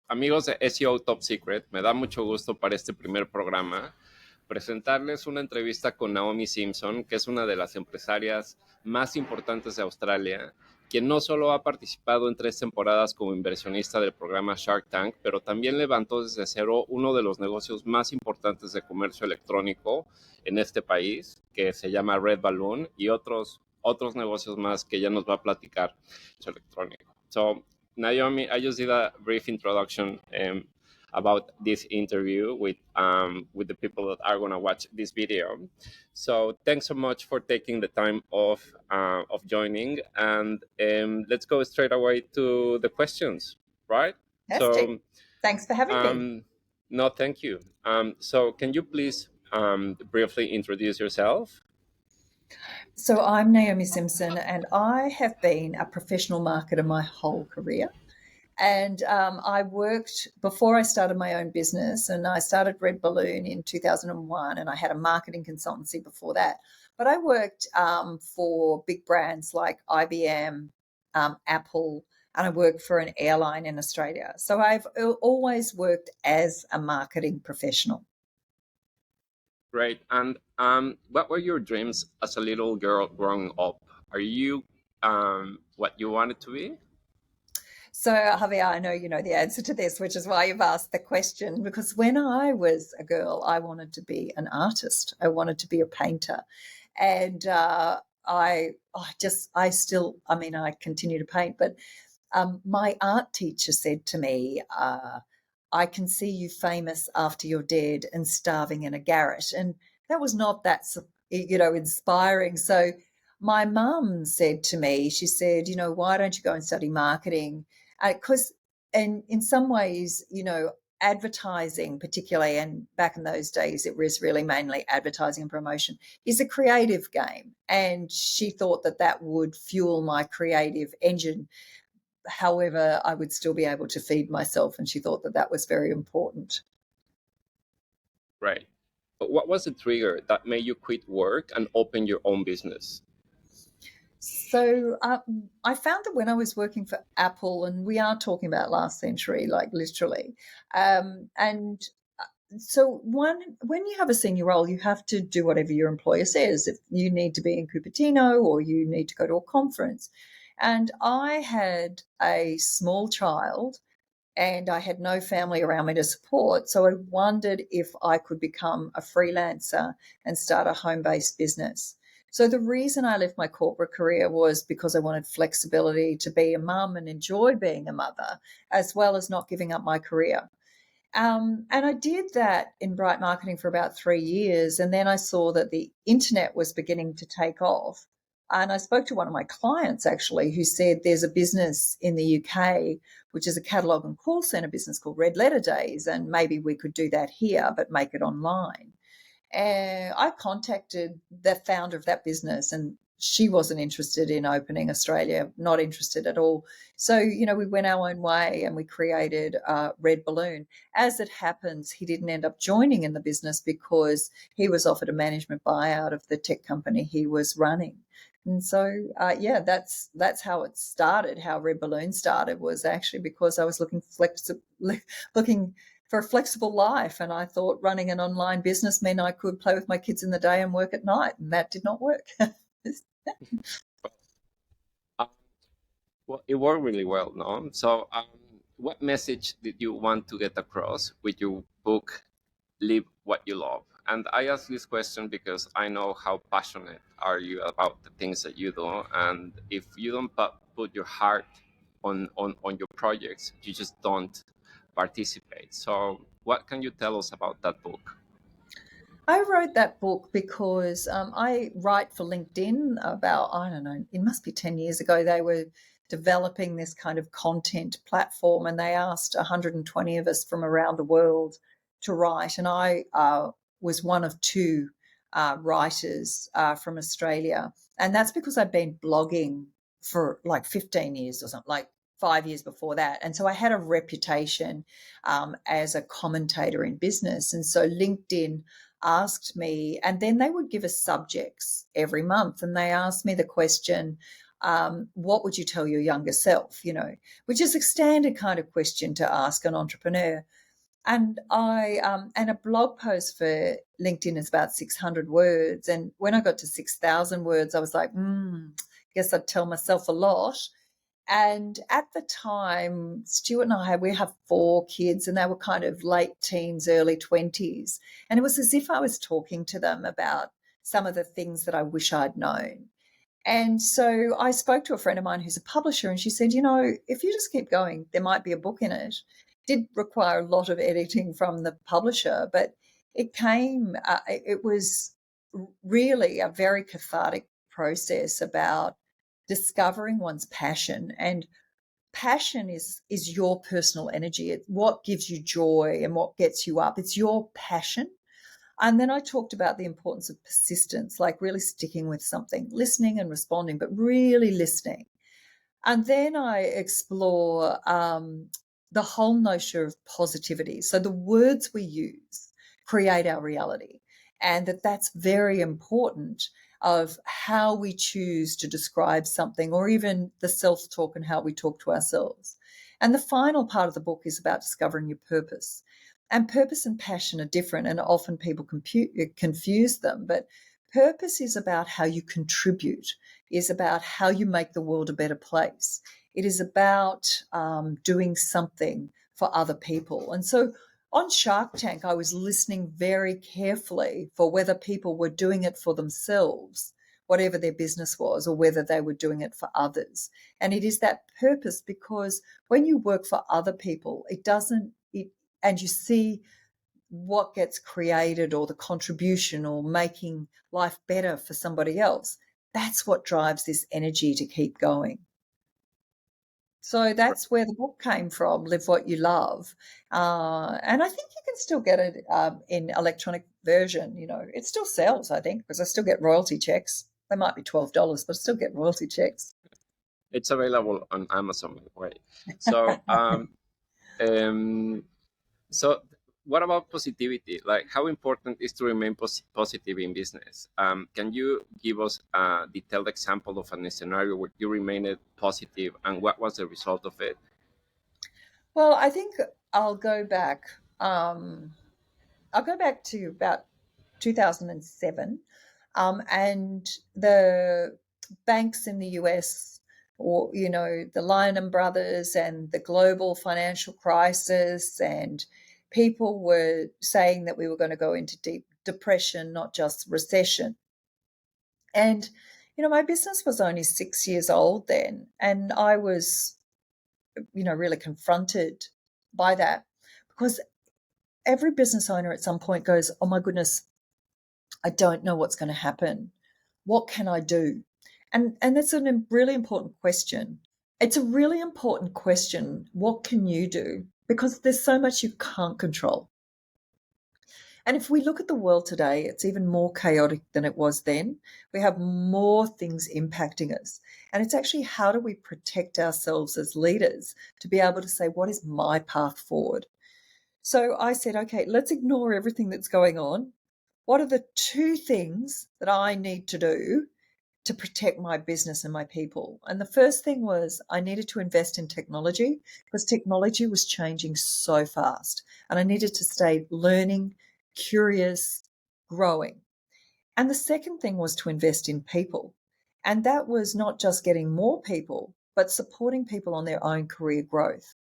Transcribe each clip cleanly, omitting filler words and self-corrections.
Amigos de SEO Top Secret, me da mucho gusto para este primer programa presentarles una entrevista con Naomi Simson, que es una de las empresarias más importantes de Australia, quien no solo ha participado en 3 temporadas como inversionista del programa Shark Tank, pero también levantó desde cero uno de los negocios más importantes de comercio electrónico en este país, que se llama Red Balloon, y otros negocios más que ella nos va a platicar electrónico. So, Naomi, I just did a brief introduction about this interview with the people that are gonna watch this video. So thanks so much for taking the time of joining, and let's go straight away to the questions, right? Fantastic. So Thanks for having me. no, thank you. So can you please briefly introduce yourself? So I'm Naomi Simson, and I have been a professional marketer my whole career. And I worked before I started my own business, and I started Red Balloon in 2001, and I had a marketing consultancy before that. But I worked for big brands like IBM, Apple, and I worked for an airline in Australia. So I've always worked as a marketing professional. Great. And what were your dreams as a little girl growing up? Are you what you wanted to be? So, Javier, I know you know the answer to this, which is why you've asked the question. Because when I was a girl, I wanted to be an artist. I wanted to be a painter. And I continue to paint. But my art teacher said to me, I can see you famous after you're dead and starving in a garret. And that was not that, inspiring. So my mum said to me, she said, why don't you go and study marketing? And in some ways, advertising particularly, and back in those days it was really mainly advertising and promotion, is a creative game. And she thought that would fuel my creative engine. However, I would still be able to feed myself, and she thought that was very important. Right. But what was the trigger that made you quit work and open your own business? So I found that when I was working for Apple, and we are talking about last century, like literally, so when you have a senior role, you have to do whatever your employer says. If you need to be in Cupertino or you need to go to a conference. And I had a small child and I had no family around me to support. So I wondered if I could become a freelancer and start a home-based business. So the reason I left my corporate career was because I wanted flexibility to be a mum and enjoy being a mother, as well as not giving up my career. And I did that in Bright Marketing for about 3 years. And then I saw that the internet was beginning to take off. And I spoke to one of my clients, actually, who said there's a business in the UK, which is a catalogue and call centre business called Red Letter Days. And maybe we could do that here, but make it online. And I contacted the founder of that business, and she wasn't interested in opening Australia, not interested at all. So, we went our own way and we created Red Balloon. As it happens, he didn't end up joining in the business because he was offered a management buyout of the tech company he was running. And so, that's how it started. How Red Balloon started was actually because I was looking for a flexible life. And I thought running an online business meant I could play with my kids in the day and work at night. And that did not work. Well, it worked really well, no? So what message did you want to get across with your book, Live What You Love? And I ask this question because I know how passionate are you about the things that you do. And if you don't put your heart on your projects, you just don't participate. So what can you tell us about that book? I wrote that book because I write for LinkedIn about, I don't know, it must be 10 years ago. They were developing this kind of content platform and they asked 120 of us from around the world to write. And I was one of 2 writers from Australia. And that's because I've been blogging for like 15 years or something, like 5 years before that. And so I had a reputation as a commentator in business. And so LinkedIn asked me, and then they would give us subjects every month. And they asked me the question, what would you tell your younger self, which is a standard kind of question to ask an entrepreneur. And and a blog post for LinkedIn is about 600 words. And when I got to 6,000 words, I was like, guess I'd tell myself a lot. And at the time, Stuart and we have 4 kids, and they were kind of late teens, early 20s. And it was as if I was talking to them about some of the things that I wish I'd known. And so I spoke to a friend of mine who's a publisher, and she said, if you just keep going, there might be a book in it. It did require a lot of editing from the publisher, but it was really a very cathartic process about discovering one's passion. And passion is your personal energy. It's what gives you joy and what gets you up. It's your passion. And then I talked about the importance of persistence, like really sticking with something, listening and responding, but really listening. And then I explore the whole notion of positivity. So the words we use create our reality, and that's very important, of how we choose to describe something, or even the self-talk and how we talk to ourselves. And the final part of the book is about discovering your purpose. And purpose and passion are different, and often people confuse them. But purpose is about how you contribute, is about how you make the world a better place. It is about doing something for other people. And so on Shark Tank, I was listening very carefully for whether people were doing it for themselves, whatever their business was, or whether they were doing it for others. And it is that purpose, because when you work for other people, and you see what gets created, or the contribution, or making life better for somebody else, that's what drives this energy to keep going. So that's where the book came from, Live What You Love. And I think you can still get it in electronic version. It still sells, I think, because I still get royalty checks. They might be $12, but I still get royalty checks. It's available on Amazon, right? So, so what about positivity? Like, how important is to remain positive in business? Can you give us a detailed example of a scenario where you remained positive, and what was the result of it? Well, I think I'll go back. I'll go back to about 2007, and the banks in the US, or the Lehman Brothers, and the global financial crisis, and people were saying that we were going to go into deep depression, not just recession. And my business was only 6 years old then, and I was really confronted by that, because every business owner at some point goes, oh my goodness, I don't know what's going to happen. What can I do? And that's a really important question. It's a really important question. What can you do? Because there's so much you can't control. And if we look at the world today, it's even more chaotic than it was then. We have more things impacting us. And it's actually, how do we protect ourselves as leaders to be able to say, what is my path forward? So I said, okay, let's ignore everything that's going on. What are the 2 things that I need to do to protect my business and my people? And the first thing was, I needed to invest in technology, because technology was changing so fast, and I needed to stay learning, curious, growing. And the second thing was to invest in people. And that was not just getting more people, but supporting people on their own career growth.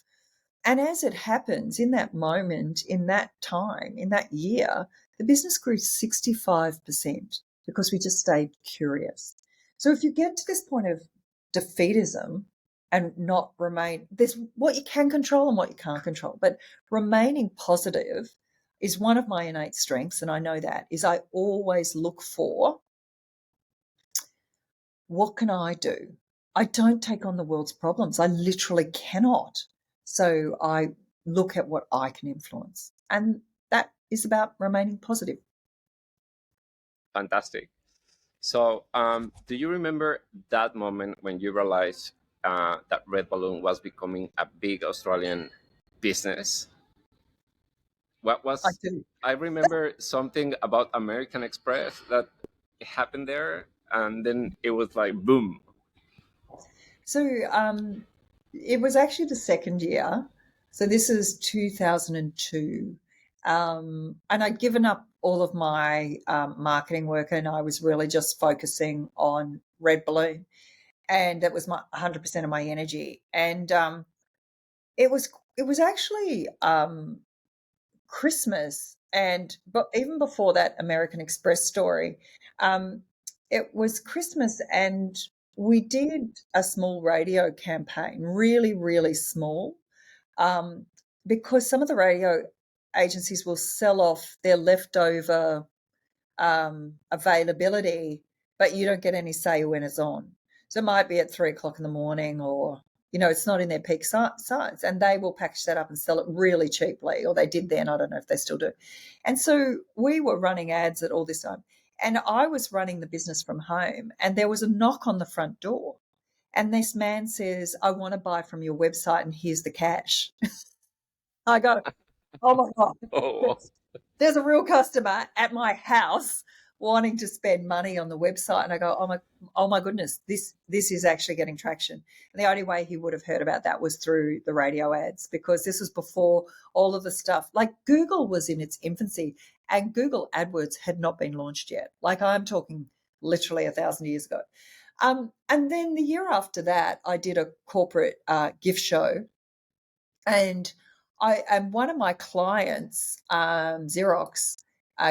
And as it happens, in that moment, in that time, in that year, the business grew 65% because we just stayed curious. So if you get to this point of defeatism and not remain, there's what you can control and what you can't control, but remaining positive is one of my innate strengths, and I know that, is I always look for, what can I do? I don't take on the world's problems. I literally cannot. So I look at what I can influence. And that is about remaining positive. Fantastic. So, do you remember that moment when you realized that Red Balloon was becoming a big Australian business? What I was, do. I remember something about American Express that happened there, and then it was like boom. So it was actually the second year. So this is 2002. And I'd given up all of my marketing work, and I was really just focusing on Red Balloon. And that was my 100% of my energy. And it was actually Christmas, but even before that American Express story, um, it was Christmas, and we did a small radio campaign, really, really small, um, because some of the radio agencies will sell off their leftover availability, but you don't get any say when it's on. So it might be at 3 o'clock in the morning, or it's not in their peak size, and they will package that up and sell it really cheaply, or they did then. I don't know if they still do. And so we were running ads at all this time, and I was running the business from home, and there was a knock on the front door, and this man says, "I want to buy from your website, and here's the cash." I go, "Oh my God, Oh, there's a real customer at my house wanting to spend money on the website." And I go, oh my goodness, this is actually getting traction. And the only way he would have heard about that was through the radio ads, because this was before all of the stuff. Like, Google was in its infancy, and Google AdWords had not been launched yet. Like, I'm talking literally 1,000 years ago. And then the year after that, I did a corporate gift show, and one of my clients, Xerox,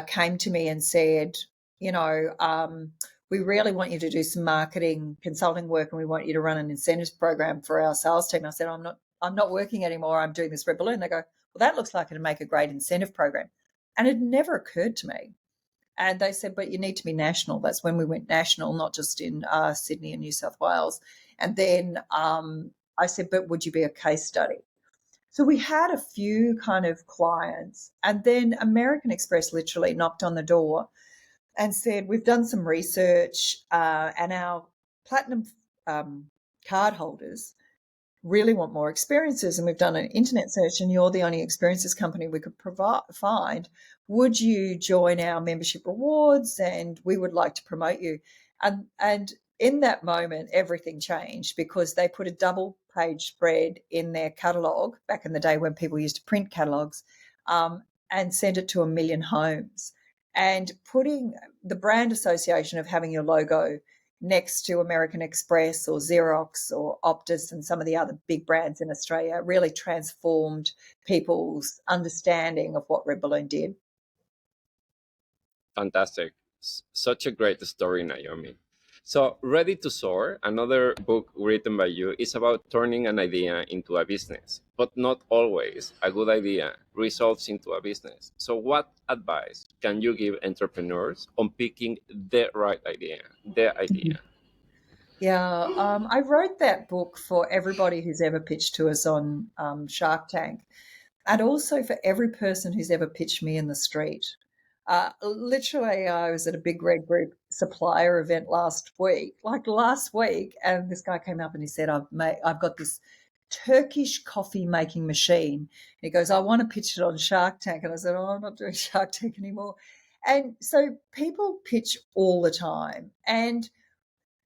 came to me and said, we really want you to do some marketing consulting work, and we want you to run an incentives program for our sales team. I said, I'm not working anymore. I'm doing this Red Balloon. They go, well, that looks like it'd make a great incentive program. And it never occurred to me. And they said, but you need to be national. That's when we went national, not just in Sydney and New South Wales. And then I said, but would you be a case study? So we had a few kind of clients, and then American Express literally knocked on the door and said, we've done some research, and our platinum card holders really want more experiences, and we've done an internet search, and you're the only experiences company we could find. Would you join our membership rewards, and we would like to promote you? And in that moment, everything changed, because they put a double page spread in their catalogue back in the day when people used to print catalogues, and send it to 1 million homes. And putting the brand association of having your logo next to American Express or Xerox or Optus and some of the other big brands in Australia really transformed people's understanding of what Red Balloon did. fantastic. Such a great story, Naomi. So, Ready to Soar, another book written by you, is about turning an idea into a business, but not always a good idea results into a business. So, what advice can you give entrepreneurs on picking the right idea, the idea? Yeah, I wrote that book for everybody who's ever pitched to us on Shark Tank, and also for every person who's ever pitched me in the street. Literally, I was at a Big Red Group supplier event last week, and this guy came up and he said, I've got this Turkish coffee making machine. And he goes, I want to pitch it on Shark Tank. And I said, oh, I'm not doing Shark Tank anymore. And so people pitch all the time. And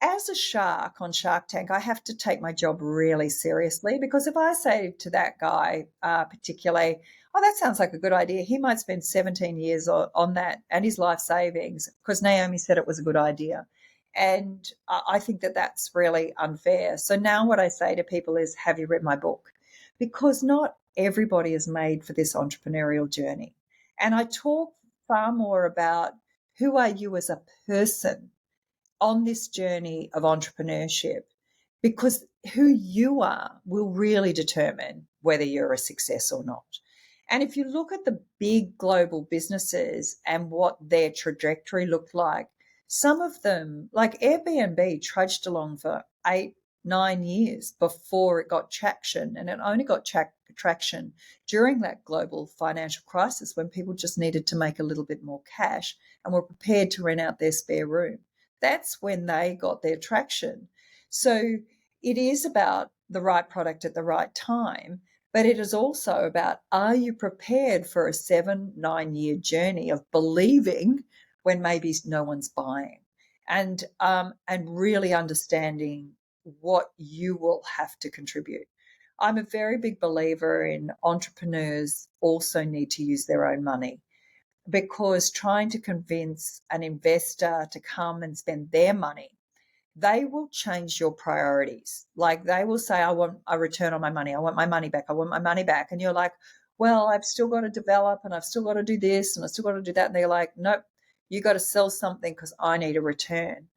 as a shark on Shark Tank, I have to take my job really seriously, because if I say to that guy particularly, oh, that sounds like a good idea, he might spend 17 years on that and his life savings because Naomi said it was a good idea. And I think that that's really unfair. So now what I say to people is, have you read my book? Because not everybody is made for this entrepreneurial journey. And I talk far more about who are you as a person on this journey of entrepreneurship, because who you are will really determine whether you're a success or not. And if you look at the big global businesses and what their trajectory looked like, some of them, like Airbnb, trudged along for 8-9 years before it got traction. And it only got traction during that global financial crisis, when people just needed to make a little bit more cash and were prepared to rent out their spare room. That's when they got their traction. So it is about the right product at the right time, but it is also about, are you prepared for a 7-9 year journey of believing when maybe no one's buying, and really understanding what you will have to contribute. I'm a very big believer in entrepreneurs also need to use their own money, because trying to convince an investor to come and spend their money, they will change your priorities. Like they will say, I want a return on my money. I want my money back. I want my money back. And you're like, well, I've still got to develop and I've still got to do this and I've still got to do that. And they're like, nope, you got to sell something because I need a return.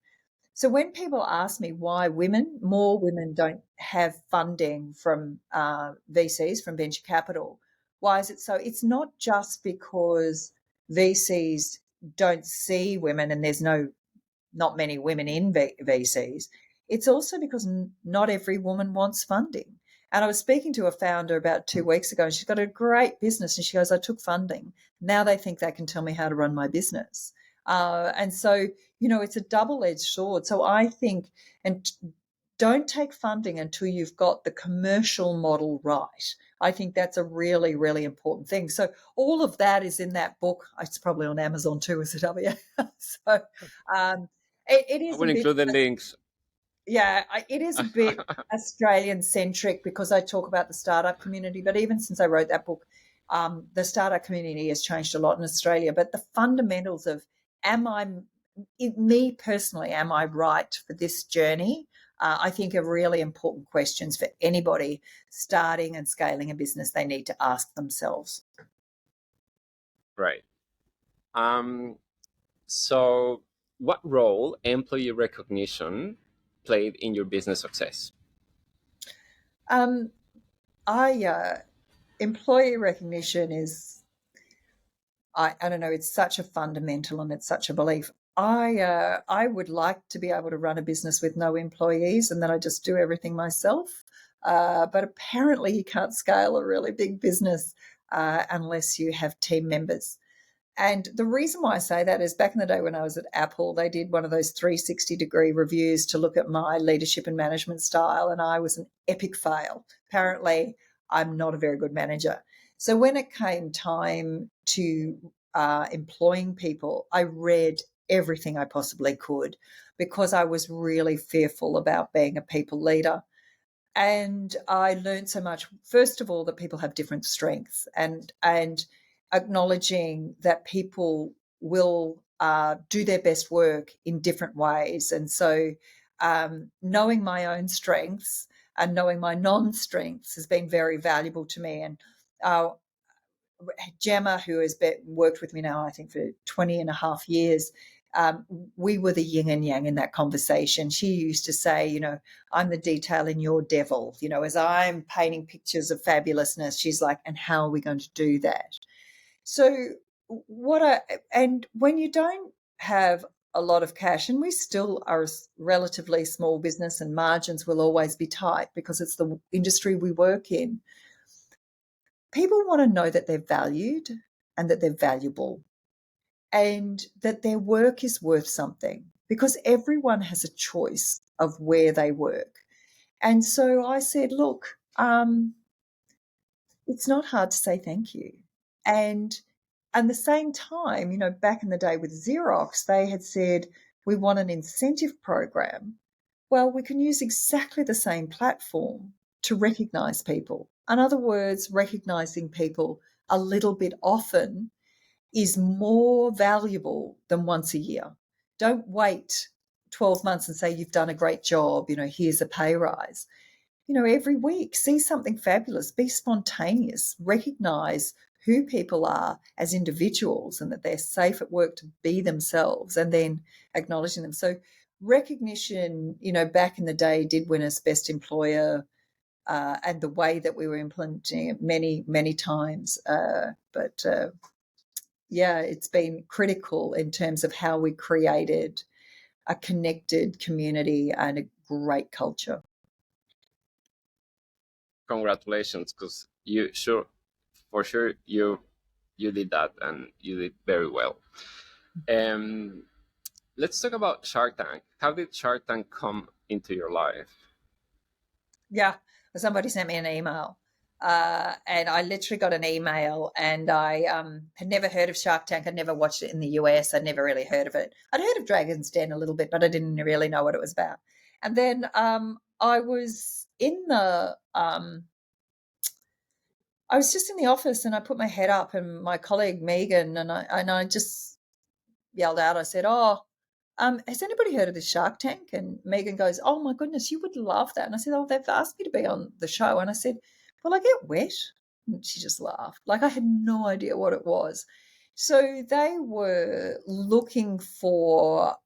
So when people ask me why more women don't have funding from VCs, from venture capital, why is it so? It's not just because VCs don't see women and there's not many women in VCs. It's also because not every woman wants funding. And I was speaking to a founder about 2 weeks ago, and she's got a great business, and she goes, I took funding. Now they think they can tell me how to run my business. And so, it's a double-edged sword. So I think, and don't take funding until you've got the commercial model right. I think that's a really, really important thing. So all of that is in that book. It's probably on Amazon too, is it, W? So it I is a will bit, include the links. yeah, it is a bit Australian-centric because I talk about the startup community. But even since I wrote that book, the startup community has changed a lot in Australia. But the fundamentals of me personally, am I right for this journey? I think are really important questions for anybody starting and scaling a business. They need to ask themselves. Right. So what role employee recognition played in your business success? Employee recognition is, I don't know, it's such a fundamental and it's such a belief. I would like to be able to run a business with no employees and then I just do everything myself. But apparently you can't scale a really big business unless you have team members. And the reason why I say that is back in the day when I was at Apple, they did one of those 360-degree reviews to look at my leadership and management style, and I was an epic fail. Apparently, I'm not a very good manager. So when it came time to employing people, I read everything I possibly could because I was really fearful about being a people leader. And I learned so much, first of all, that people have different strengths and acknowledging that people will do their best work in different ways. And so knowing my own strengths and knowing my non-strengths has been very valuable to me. And Gemma, who has worked with me now, I think, for 20 and a half years, we were the yin and yang in that conversation. She used to say, I'm the detail in your devil. As I'm painting pictures of fabulousness, she's like, and how are we going to do that? So and when you don't have a lot of cash, and we still are a relatively small business and margins will always be tight because it's the industry we work in, people want to know that they're valued and that they're valuable and that their work is worth something because everyone has a choice of where they work. And so I said, look, it's not hard to say thank you. And at the same time, back in the day with Xerox, they had said, we want an incentive program. Well, we can use exactly the same platform to recognise people. In other words, recognising people a little bit often is more valuable than once a year. Don't wait 12 months and say you've done a great job, here's a pay rise. Every week, see something fabulous, be spontaneous, recognise who people are as individuals and that they're safe at work to be themselves and then acknowledging them. So recognition, back in the day did win us Best Employer and the way that we were implementing it many, many times. But it's been critical in terms of how we created a connected community and a great culture. Congratulations, because for sure you did that and you did very well. Let's talk about Shark Tank. How did Shark Tank come into your life? Yeah, somebody sent me an email and I literally got an email and I had never heard of Shark Tank. I'd never watched it in the US. I'd never really heard of it. I'd heard of Dragon's Den a little bit, but I didn't really know what it was about. And then I was in the I was just in the office, and I put my head up, and my colleague Megan and I just yelled out. I said, "Oh, has anybody heard of this Shark Tank?" And Megan goes, "Oh my goodness, you would love that." And I said, "Oh, they've asked me to be on the show." And I said, "Will I get wet?" And she just laughed. Like, I had no idea what it was. So they were looking for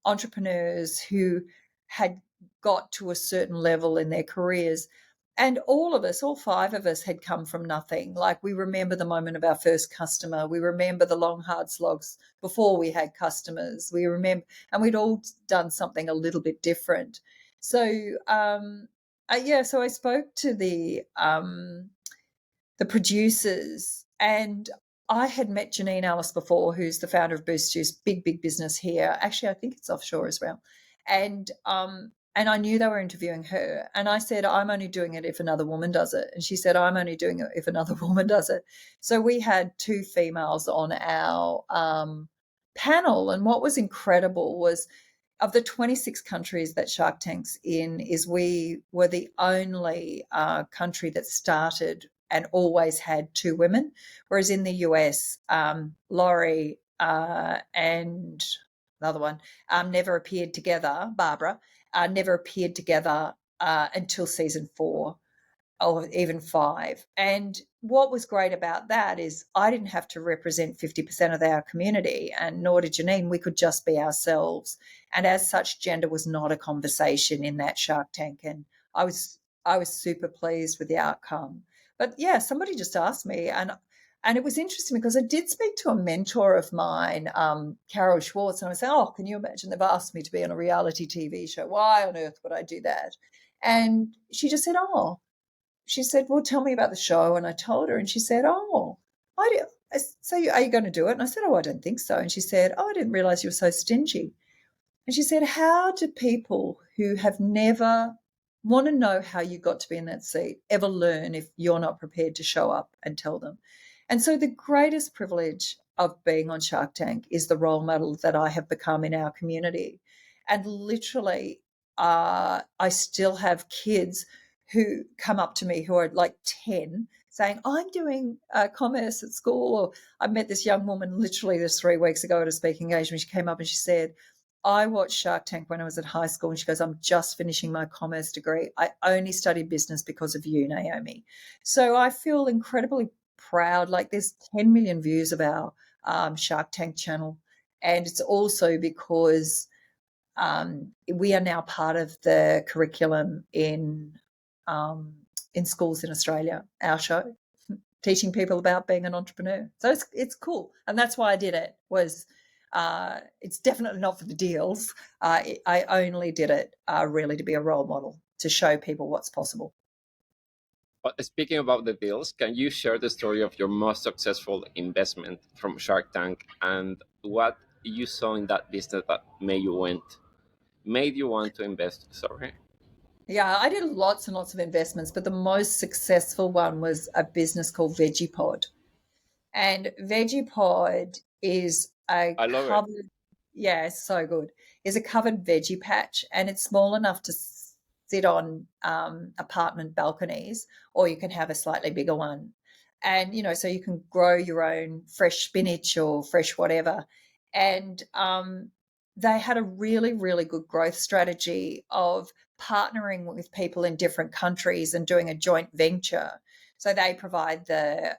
entrepreneurs who had got to a certain level in their careers. And all of us, all five of us, had come from nothing. Like, we remember the moment of our first customer. We remember the long, hard slogs before we had customers. We remember, and we'd all done something a little bit different. So, so I spoke to the producers, and I had met Janine Ellis before, who's the founder of Boost Juice, big business here. Actually, I think it's offshore as well. And I knew they were interviewing her. And I said, "I'm only doing it if another woman does it." And she said, "I'm only doing it if another woman does it." So we had two females on our panel. And what was incredible was, of the 26 countries that Shark Tank's in, is we were the only country that started and always had two women, whereas in the US, Laurie and another one never appeared together, Barbara, never appeared together until season 4 or even 5. And what was great about that is I didn't have to represent 50% of our community, and nor did Janine. We could just be ourselves. And as such, gender was not a conversation in that Shark Tank. And I was super pleased with the outcome. But yeah, somebody just asked me, and it was interesting because I did speak to a mentor of mine, Carol Schwartz, and I said, "Oh, can you imagine they've asked me to be on a reality TV show? Why on earth would I do that?" And she just said, "Oh," she said, "Well, tell me about the show." And I told her, and she said, "Oh, so are you going to do it?" And I said, "Oh, I don't think so." And she said, "Oh, I didn't realize you were so stingy." And she said, "How do people who have never want to know how you got to be in that seat ever learn if you're not prepared to show up and tell them?" And so the greatest privilege of being on Shark Tank is the role model that I have become in our community. And literally, I still have kids who come up to me who are like 10 saying, "I'm doing commerce at school." Or I met this young woman literally this 3 weeks ago at a speaking engagement. She came up and she said, "I watched Shark Tank when I was at high school." And she goes, "I'm just finishing my commerce degree. I only studied business because of you, Naomi." So I feel incredibly proud. Like, there's 10 million views of our Shark Tank channel. And it's also because we are now part of the curriculum in schools in Australia, our show, teaching people about being an entrepreneur. So it's cool. And that's why I did it. It's definitely not for the deals. I only did it really to be a role model, to show people what's possible. But speaking about the deals, can you share the story of your most successful investment from Shark Tank and what you saw in that business that made you want to invest? Sorry. Yeah, I did lots and lots of investments, but the most successful one was a business called VeggiePod. And VeggiePod is a I love it. covered, yeah, it's so good. Is a covered veggie patch, and it's small enough to sit on apartment balconies, or you can have a slightly bigger one. And so you can grow your own fresh spinach or fresh whatever. And they had a really, really good growth strategy of partnering with people in different countries and doing a joint venture. So they provide the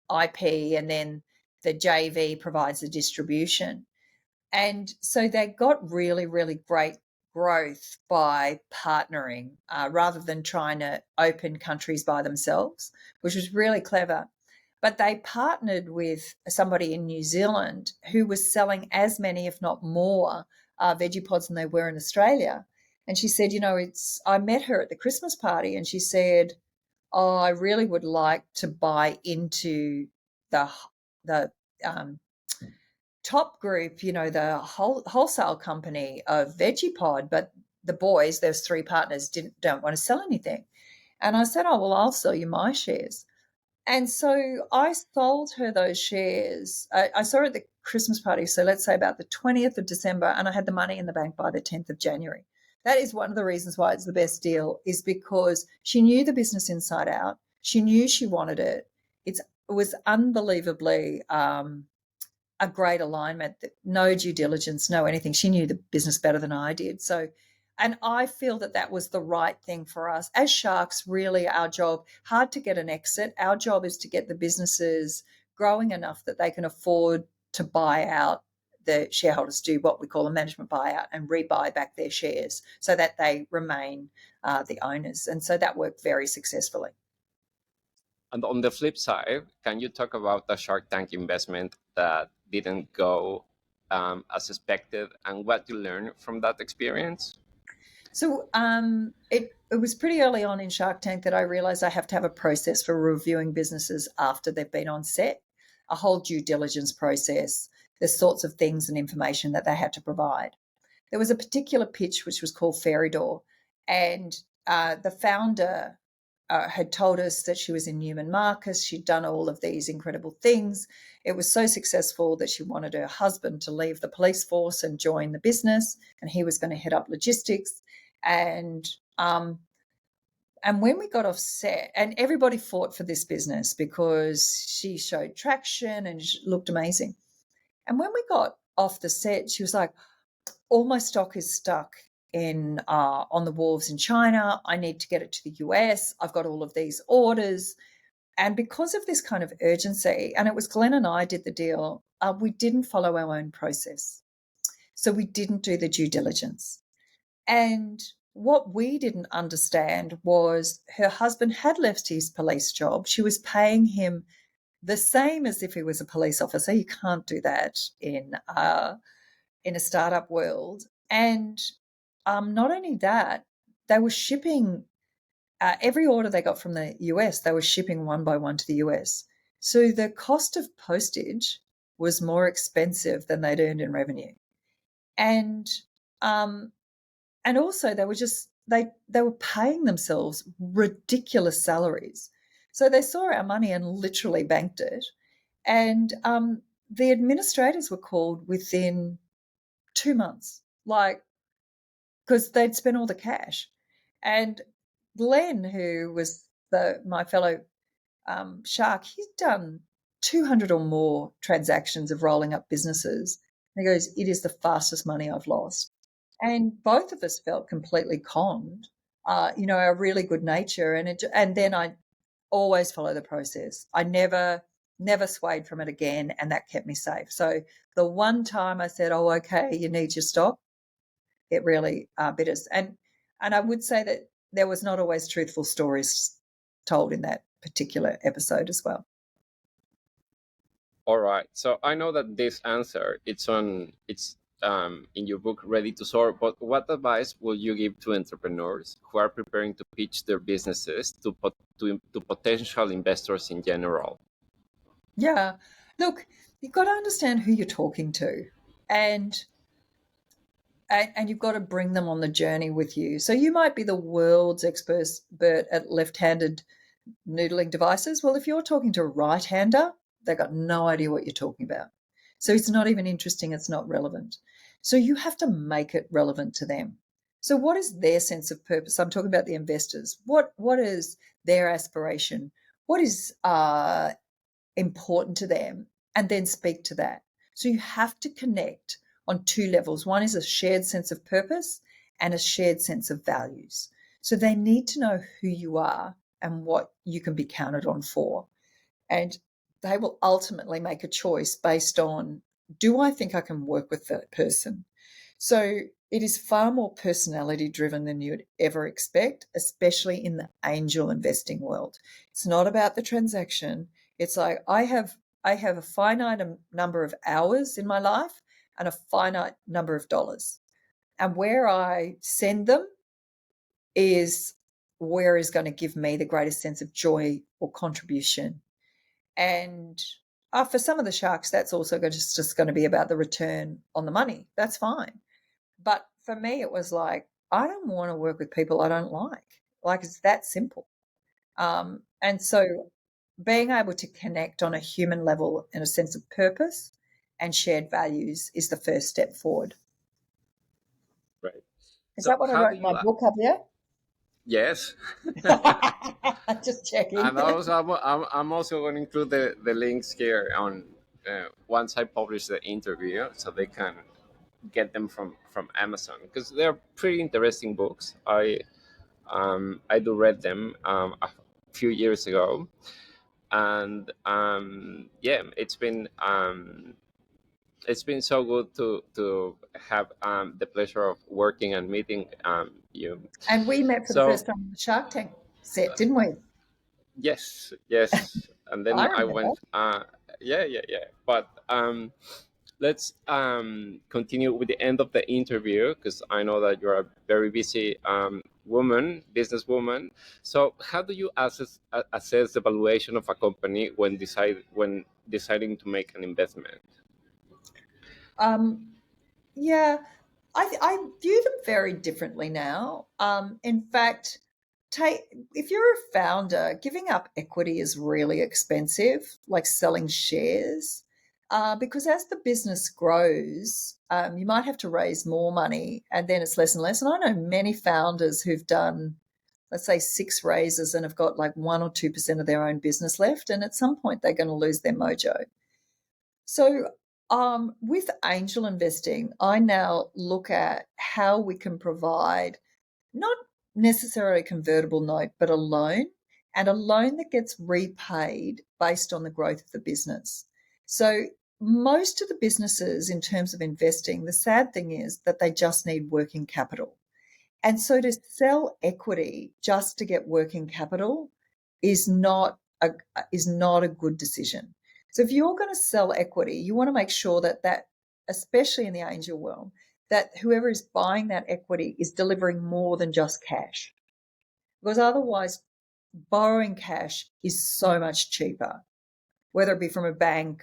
IP, and then the JV provides the distribution. And so they got really, really great growth by partnering rather than trying to open countries by themselves, which was really clever. But they partnered with somebody in New Zealand who was selling as many, if not more, veggie pods than they were in Australia. And she said, I met her at the Christmas party, and she said, "Oh, I really would like to buy into the top group, the wholesale company of VeggiePod, but the boys, there's 3 partners, don't want to sell anything." And I said, "Oh, well, I'll sell you my shares." And so I sold her those shares. I saw her at the Christmas party, so let's say about the 20th of December, and I had the money in the bank by the 10th of January. That is one of the reasons why it's the best deal, is because she knew the business inside out. She knew she wanted it. It was unbelievably a great alignment, no due diligence, no anything. She knew the business better than I did. So, and I feel that that was the right thing for us. As sharks, really our job, hard to get an exit. Our job is to get the businesses growing enough that they can afford to buy out, the shareholders do what we call a management buyout and rebuy back their shares so that they remain the owners. And so that worked very successfully. And on the flip side, can you talk about a Shark Tank investment that didn't go as expected and what you learned from that experience? So it was pretty early on in Shark Tank that I realized I have to have a process for reviewing businesses after they've been on set, a whole due diligence process, the sorts of things and information that they had to provide. There was a particular pitch which was called Fairy Door, and the founder had told us that she was in Neiman Marcus. She'd done all of these incredible things. It was so successful that she wanted her husband to leave the police force and join the business, and he was going to head up logistics. And when we got off set, and everybody fought for this business because she showed traction and she looked amazing. And when we got off the set, she was like, all my stock is stuck in on the wharves in China. I need to get it to the US. I've got all of these orders. And because of this kind of urgency, and it was Glenn and I did the deal, we didn't follow our own process. So we didn't do the due diligence. And what we didn't understand was her husband had left his police job. She was paying him the same as if he was a police officer. You can't do that in a startup world. And not only that, they were shipping every order they got from the US, they were shipping one by one to the US. So the cost of postage was more expensive than they'd earned in revenue. And also they were just they were paying themselves ridiculous salaries. So they saw our money and literally banked it. And the administrators were called within 2 months, because they'd spent all the cash. And Glenn, who was my fellow shark, he's done 200 or more transactions of rolling up businesses. And he goes, it is the fastest money I've lost. And both of us felt completely conned, our really good nature. And then I always follow the process. I never swayed from it again, and that kept me safe. So the one time I said, oh, okay, you need your stock, it really bit us. And I would say that there was not always truthful stories told in that particular episode as well. All right. So I know that this answer it's in your book Ready to Soar, but what advice will you give to entrepreneurs who are preparing to pitch their businesses to potential investors in general? Yeah. Look, you've got to understand who you're talking to, and you've got to bring them on the journey with you. So you might be the world's expert at left-handed noodling devices. Well, if you're talking to a right-hander, they've got no idea what you're talking about. So it's not even interesting. It's not relevant. So you have to make it relevant to them. So what is their sense of purpose? I'm talking about the investors. What is their aspiration? What is important to them? And then speak to that. So you have to connect on two levels. One is a shared sense of purpose and a shared sense of values. So they need to know who you are and what you can be counted on for. And they will ultimately make a choice based on, do I think I can work with that person? So it is far more personality driven than you'd ever expect, especially in the angel investing world. It's not about the transaction. It's like I have a finite number of hours in my life and a finite number of dollars. And where I send them is where is going to give me the greatest sense of joy or contribution. And for some of the sharks, that's also just going to be about the return on the money. That's fine. But for me, it was like, I don't want to work with people I don't like. Like, it's that simple. And so being able to connect on a human level and a sense of purpose and shared values is the first step forward. Right. Is So that what I how wrote do in my you? book, Javier? Yes. Just checking. And also, I'm also going to include the links here on once I publish the interview, so they can get them from Amazon, because they're pretty interesting books. I do read them a few years ago, and yeah, it's been so good to have the pleasure of working and meeting you. And we met for the So first time on the Shark Tank set, didn't we? yes, yes, and I then I remember. went. Yeah, yeah, yeah. But let's continue with the end of the interview, because I know that you're a very busy woman, businesswoman. So, how do you assess the valuation of a company when deciding to make an investment? Um, yeah, I view them very differently now. In fact, take if you're a founder, giving up equity is really expensive, like selling shares. Because as the business grows, you might have to raise more money, and then it's less and less. And I know many founders who've done, let's say, 6 raises and have got like 1 or 2% of their own business left, and at some point they're going to lose their mojo. So, with angel investing, I now look at how we can provide not necessarily a convertible note, but a loan, and a loan that gets repaid based on the growth of the business. So, most of the businesses, in terms of investing, the sad thing is that they just need working capital. And so to sell equity just to get working capital is not a good decision. So if you're going to sell equity, you want to make sure that especially in the angel world, that whoever is buying that equity is delivering more than just cash. Because otherwise, borrowing cash is so much cheaper, whether it be from a bank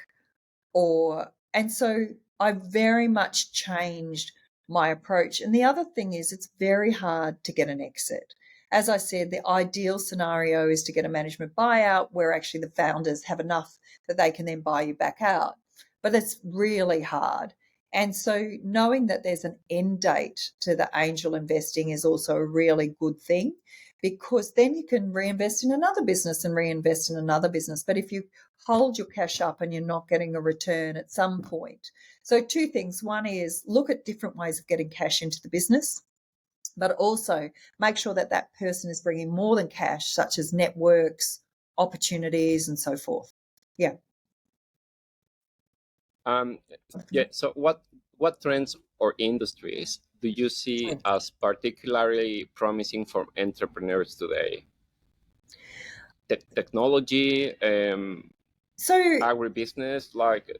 and so I very much changed my approach. And the other thing is, it's very hard to get an exit. As I said, the ideal scenario is to get a management buyout where actually the founders have enough that they can then buy you back out. But that's really hard. And so knowing that there's an end date to the angel investing is also a really good thing, because then you can reinvest in another business and reinvest in another business. But if you hold your cash up and you're not getting a return at some point. So 2 things. One is look at different ways of getting cash into the business, but also make sure that that person is bringing more than cash, such as networks, opportunities, and so forth. Yeah. Um, yeah. So, what trends or industries do you see as particularly promising for entrepreneurs today? Technology, So agribusiness, like.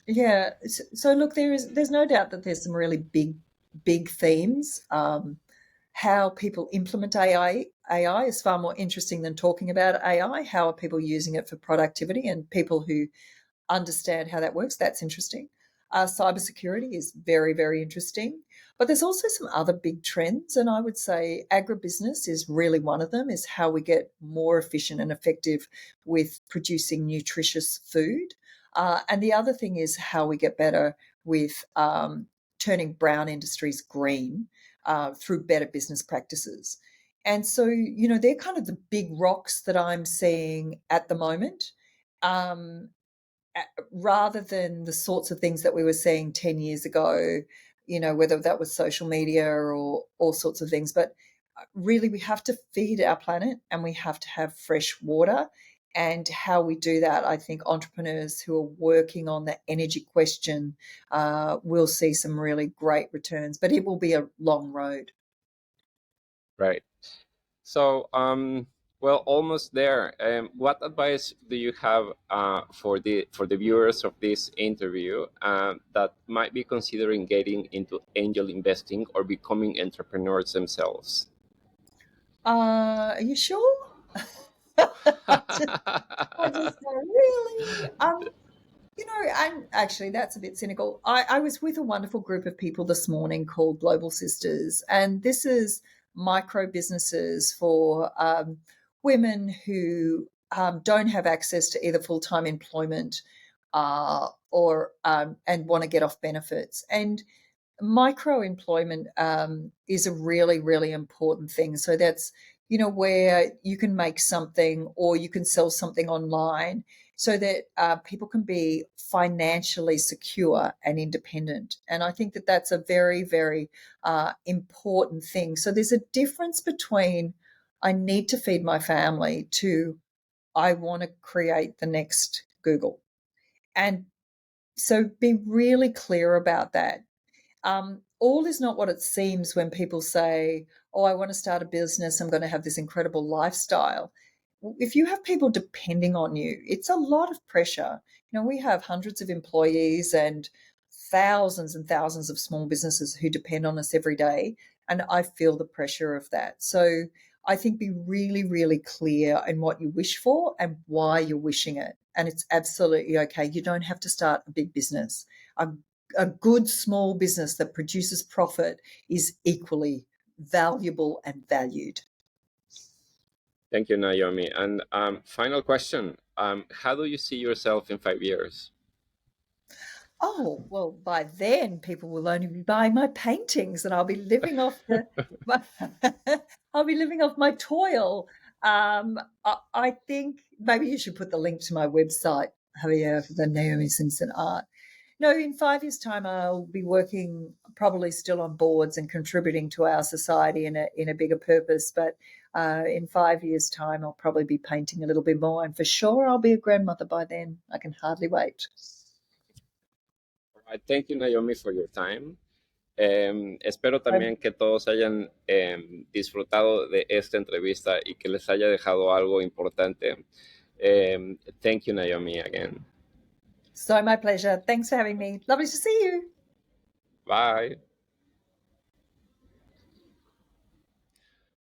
yeah, so look, there's no doubt that there's some really big themes. How people implement AI is far more interesting than talking about AI. How are people using it for productivity, and people who understand how that works? That's interesting. Cybersecurity is very, very interesting. But there's also some other big trends, and I would say agribusiness is really one of them, is how we get more efficient and effective with producing nutritious food. And the other thing is how we get better with turning brown industries green through better business practices. And so, they're kind of the big rocks that I'm seeing at the moment. Um, Rather than the sorts of things that we were seeing 10 years ago, whether that was social media or all sorts of things. But really, we have to feed our planet and we have to have fresh water. And how we do that, I think entrepreneurs who are working on the energy question will see some really great returns, but it will be a long road. Right. So, well, almost there. What advice do you have for the viewers of this interview that might be considering getting into angel investing or becoming entrepreneurs themselves? Are you sure? I just go, really? And actually, that's a bit cynical. I was with a wonderful group of people this morning called Global Sisters, and this is micro businesses for women who don't have access to either full time employment or and want to get off benefits. And micro-employment is a really, really important thing. So that's, where you can make something or you can sell something online so that people can be financially secure and independent. And I think that that's a very, very important thing. So there's a difference between I need to feed my family to I want to create the next Google. And so be really clear about that. All is not what it seems when people say, oh, I want to start a business, I'm going to have this incredible lifestyle. If you have people depending on you, it's a lot of pressure. We have hundreds of employees and thousands of small businesses who depend on us every day. And I feel the pressure of that. So I think be really, really clear in what you wish for and why you're wishing it. And it's absolutely okay. You don't have to start a big business. A good small business that produces profit is equally valuable and valued. Thank you, Naomi. And final question. How do you see yourself in 5 years? Oh, well, by then people will only be buying my paintings and I'll be living off I'll be living off my toil. I think maybe you should put the link to my website, Javier, for the Naomi Simson art. No, in 5 years' time, I'll be working probably still on boards and contributing to our society in a bigger purpose. But in 5 years' time, I'll probably be painting a little bit more. And for sure, I'll be a grandmother by then. I can hardly wait. All right. Thank you, Naomi, for your time. Espero también que todos hayan disfrutado de esta entrevista y que les haya dejado algo importante. Thank you, Naomi, again. So my pleasure. Thanks for having me. Lovely to see you. Bye.